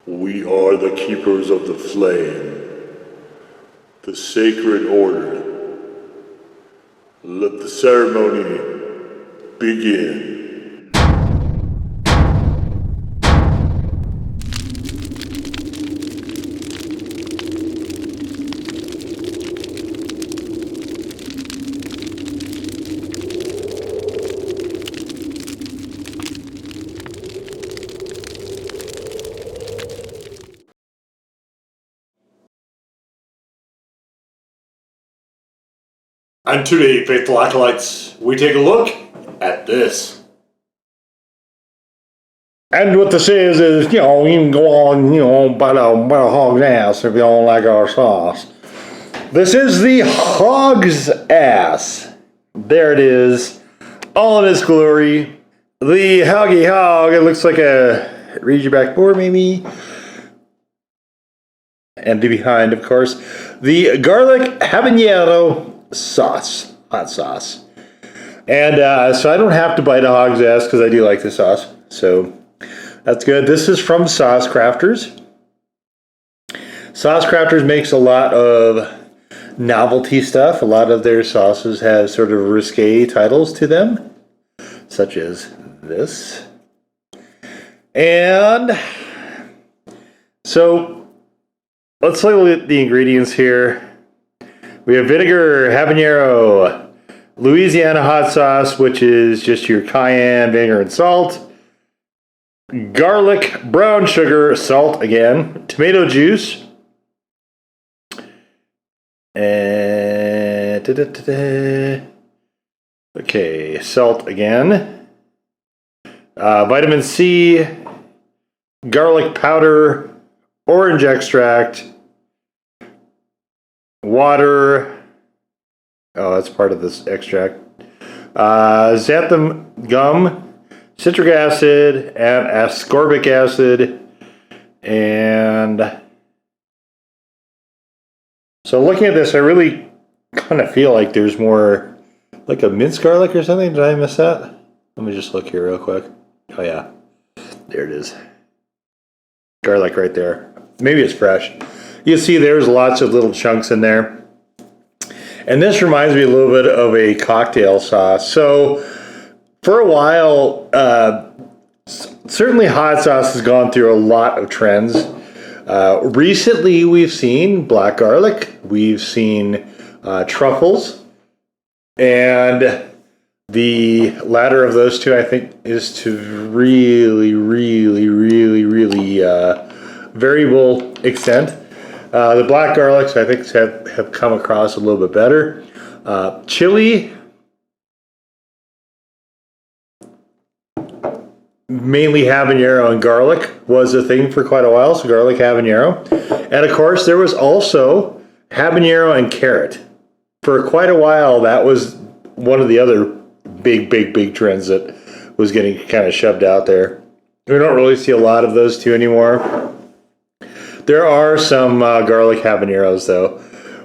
We are the keepers of the flame, the sacred order. Let the ceremony begin. And today, faithful acolytes, we take a look at this. And what this is, you can go on, buy a hog's ass if you don't like our sauce. This is the hog's ass. There it is, all in its glory. The hoggy hog, it looks like a Razorback boar maybe. And behind, of course, the garlic habanero sauce, hot sauce. And so I don't have to bite a hog's ass because I do like the sauce. So that's good. This is from Sauce Crafters. Sauce Crafters makes a lot of novelty stuff. A lot of their sauces have sort of risque titles to them, such as this. And so let's look at the ingredients here. We have vinegar, habanero, Louisiana hot sauce, which is just your cayenne, vinegar, and salt. Garlic, brown sugar, salt again. Tomato juice. And okay, salt again. Vitamin C, garlic powder, orange extract, water. Oh, that's part of this extract. Xanthan gum, citric acid, and ascorbic acid. And so looking at this, I really kind of feel like there's more, like a minced garlic or something. Did I miss that? Let me just look here real quick. Oh yeah, there it is. Garlic right there. Maybe it's fresh. You see there's lots of little chunks in there. And this reminds me a little bit of a cocktail sauce. So for a while, certainly hot sauce has gone through a lot of trends. Recently, we've seen black garlic. We've seen truffles. And the latter of those two, I think, is to really variable extent. The black garlics, I think, have come across a little bit better. Chili, mainly habanero and garlic was a thing for quite a while, so garlic habanero. And of course, there was also habanero and carrot. For quite a while, that was one of the other big trends that was getting kind of shoved out there. We don't really see a lot of those two anymore. There are some garlic habaneros, though,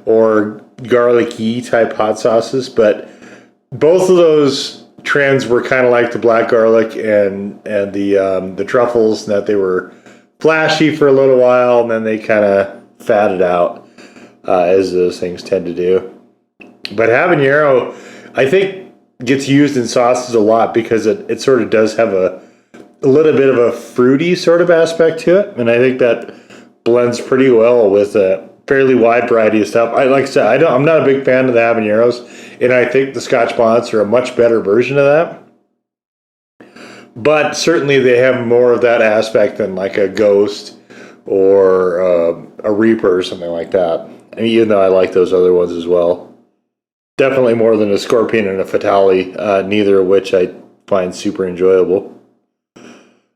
or garlic-y type hot sauces, but both of those trends were kind of like the black garlic and the truffles, in that they were flashy for a little while, and then they kind of fatted out, as those things tend to do. But habanero, I think, gets used in sauces a lot because it sort of does have a little bit of a fruity sort of aspect to it, and I think that blends pretty well with a fairly wide variety of stuff. Like I said, I'm not a big fan of the habaneros, and I think the Scotch bonnets are a much better version of that. But certainly they have more of that aspect than like a Ghost or a Reaper or something like that. I mean, even though I like those other ones as well. Definitely more than a Scorpion and a Fatale, neither of which I find super enjoyable.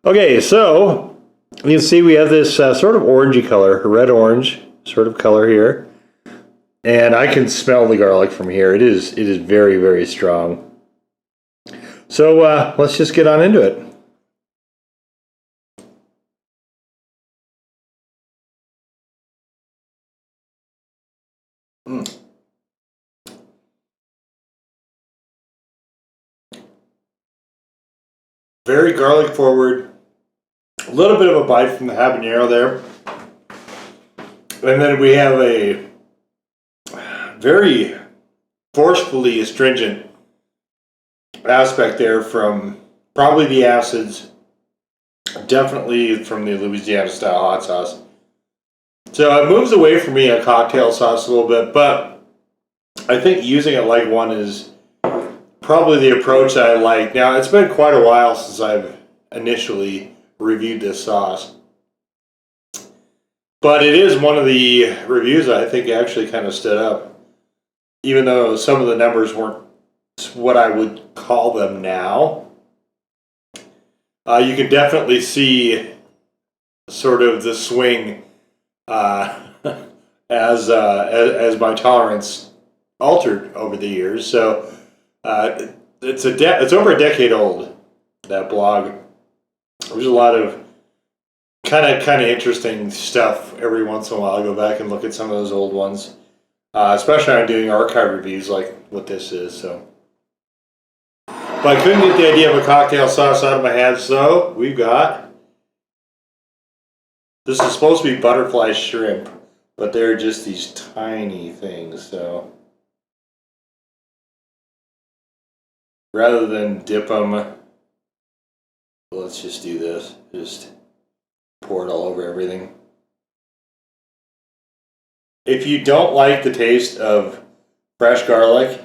Okay, so you can see we have this sort of orangey color, red-orange sort of color here. And I can smell the garlic from here. It is very strong. So let's just get on into it. Very garlic forward. A little bit of a bite from the habanero there. And then we have a very forcefully astringent aspect there from probably the acids, definitely from the Louisiana style hot sauce. So it moves away from me a cocktail sauce a little bit, but I think using it like one is probably the approach that I like. Now, it's been quite a while since I've initially reviewed this sauce, but it is one of the reviews that I think actually kind of stood up, even though some of the numbers weren't what I would call them now. You can definitely see sort of the swing as my tolerance altered over the years. So it's over a decade old, that blog. There's a lot of kind of interesting stuff every once in a while. I go back and look at some of those old ones, especially when I'm doing archive reviews like what this is. So, but I couldn't get the idea of a cocktail sauce out of my head, so we've got. This is supposed to be butterfly shrimp, but they're just these tiny things, so rather than dip them, let's just do this. Just pour it all over everything. If you don't like the taste of fresh garlic,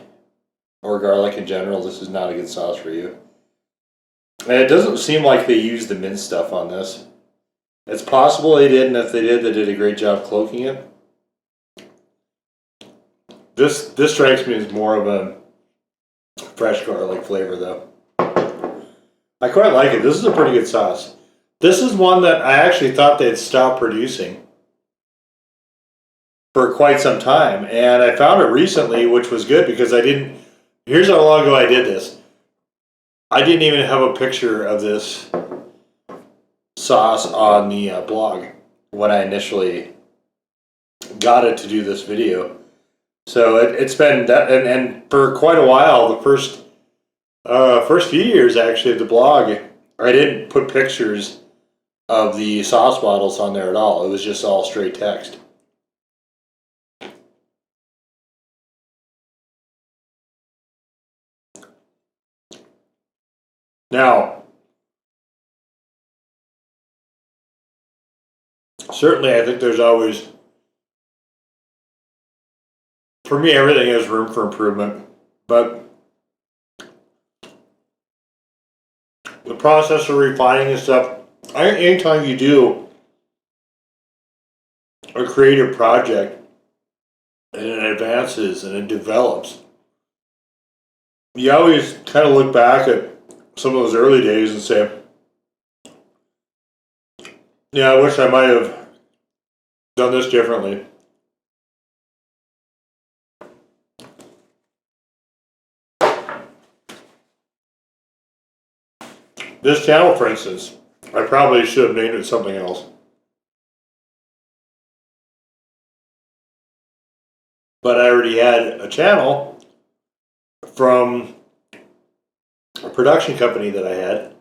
or garlic in general, this is not a good sauce for you. And it doesn't seem like they used the minced stuff on this. It's possible they did, and if they did a great job cloaking it. This strikes me as more of a fresh garlic flavor, though. I quite like it. This is a pretty good sauce. This is one that I actually thought they'd stop producing for quite some time, and I found it recently, which was good because I didn't. Here's how long ago I did this. I didn't even have a picture of this sauce on the blog when I initially got it to do this video. So it's been that, and for quite a while, the first few years actually of the blog, I didn't put pictures of the sauce bottles on there at all. It was just all straight text. Now, certainly I think there's always, for me, everything has room for improvement, but the process of refining and stuff, anytime you do a creative project and it advances and it develops, you always kind of look back at some of those early days and say, yeah, I wish I might have done this differently. This channel, for instance, I probably should have named it something else. But I already had a channel from a production company that I had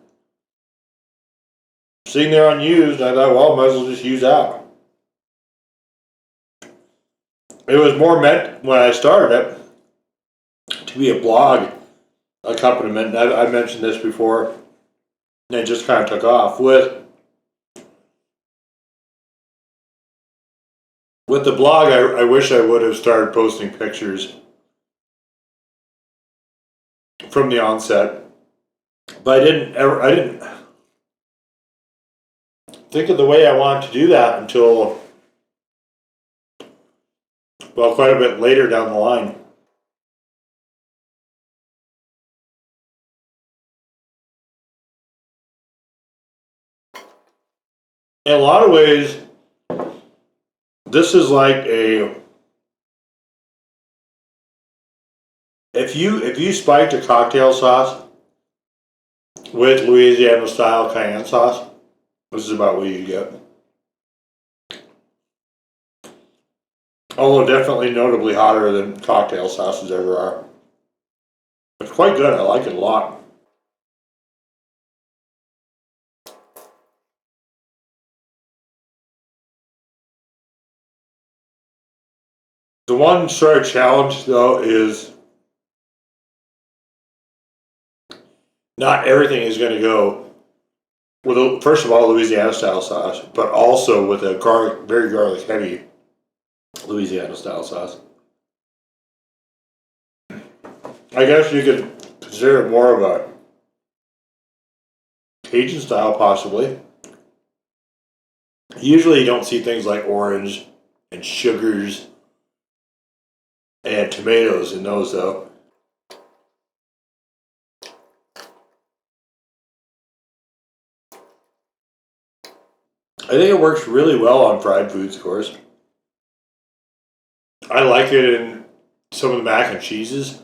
sitting there unused, and I thought, well, might as well just use that. It was more meant when I started it to be a blog accompaniment. I mentioned this before, and it just kind of took off. With the blog, I wish I would have started posting pictures from the onset, but I didn't think of the way I wanted to do that until, well, quite a bit later down the line. In a lot of ways, this is like a, if you spiked a cocktail sauce with Louisiana style cayenne sauce, this is about what you get. Although definitely notably hotter than cocktail sauces ever are. It's quite good. I like it a lot. The one sort of challenge, though, is not everything is going to go with, first of all, Louisiana style sauce, but also with a very garlic heavy Louisiana style sauce. I guess you could consider it more of a Cajun style, possibly. Usually you don't see things like orange and sugars and tomatoes in those, though. I think it works really well on fried foods, of course. I like it in some of the mac and cheeses.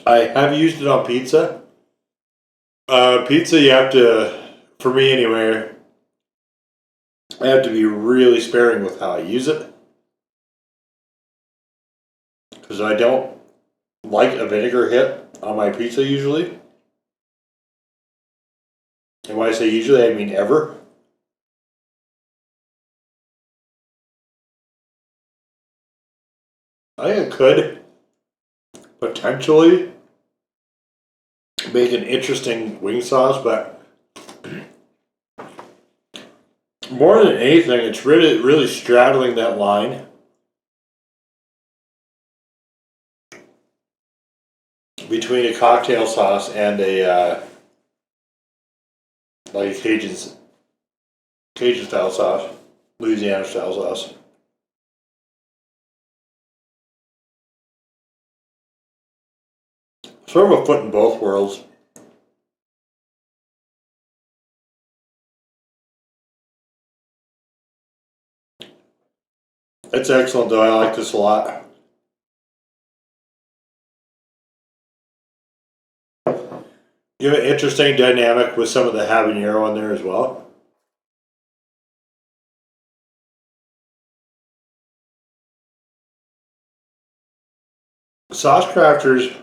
I have used it on pizza. Pizza, you have to, for me anyway, I have to be really sparing with how I use it. Because I don't like a vinegar hit on my pizza usually. And when I say usually, I mean ever. I think it could potentially make an interesting wing sauce, but more than anything, it's really straddling that line between a cocktail sauce and a like Cajun style sauce, Louisiana style sauce. Sort of a foot in both worlds. It's excellent, though. I like this a lot. You have an interesting dynamic with some of the habanero in there as well. Sauce Crafters,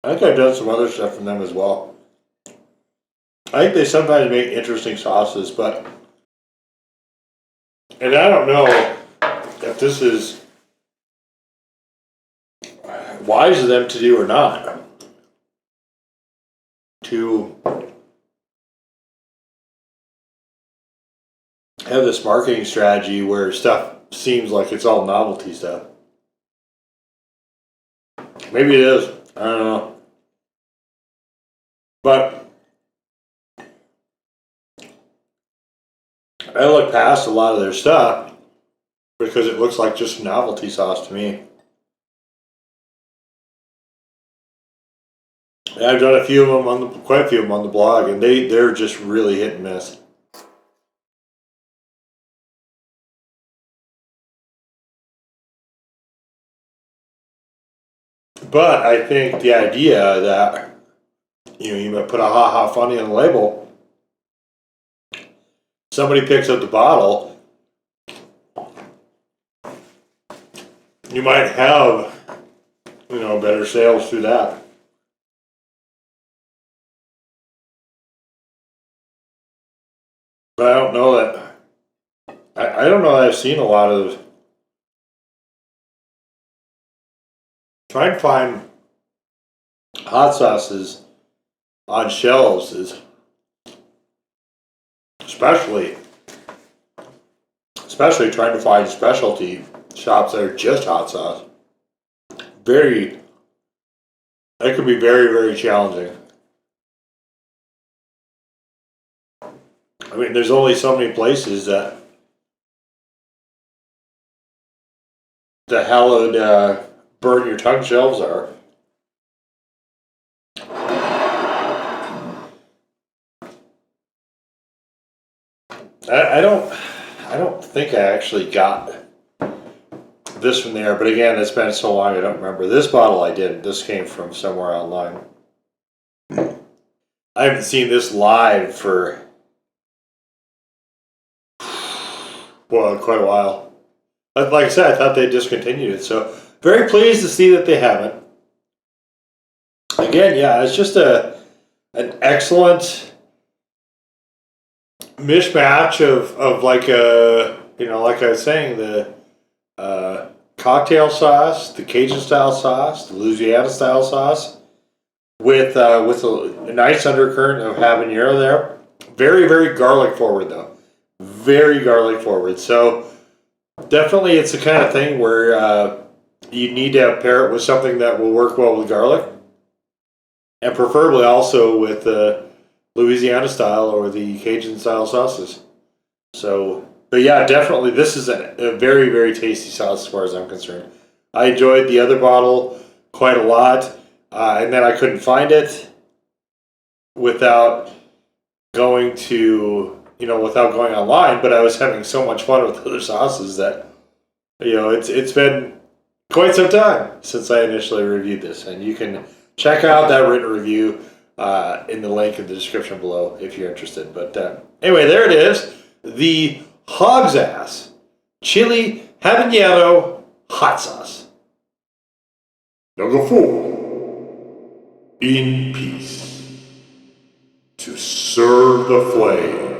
I think I've done some other stuff from them as well. I think they sometimes make interesting sauces, but, and I don't know if this is wise of them to do or not, to have this marketing strategy where stuff seems like it's all novelty stuff. Maybe it is. I don't know. But I look past a lot of their stuff because it looks like just novelty sauce to me. And I've done quite a few of them on the blog, and they're just really hit and miss. But I think the idea that you might put a ha ha funny on the label, somebody picks up the bottle, you might have better sales through that. But I don't know that I don't know that I've seen a lot of trying to find hot sauces on shelves is especially trying to find specialty shops that are just hot sauce. It could be very, very challenging. I mean, there's only so many places that the hallowed burn your tongue shelves are. I don't think I actually got this from there, but again, it's been so long I don't remember. This bottle I did. This came from somewhere online. I haven't seen this live for quite a while. Like I said, I thought they discontinued it, so very pleased to see that they haven't. Again, yeah, it's just an excellent mishmatch of like like I was saying, the cocktail sauce, the Cajun style sauce, the Louisiana style sauce, with a nice undercurrent of habanero there. Very, very garlic forward though. Very garlic forward. So definitely, it's the kind of thing where you need to pair it with something that will work well with garlic, and preferably also with the Louisiana style or the Cajun style sauces. So, but yeah, definitely, this is a very, very tasty sauce as far as I'm concerned. I enjoyed the other bottle quite a lot, and then I couldn't find it without going to, without going online, but I was having so much fun with other sauces that, it's been quite some time since I initially reviewed this, and you can check out that written review in the link in the description below if you're interested. But anyway, there it is. The Hog's Ass Chili Habanero Hot Sauce. Number 4. In peace. To serve the flame.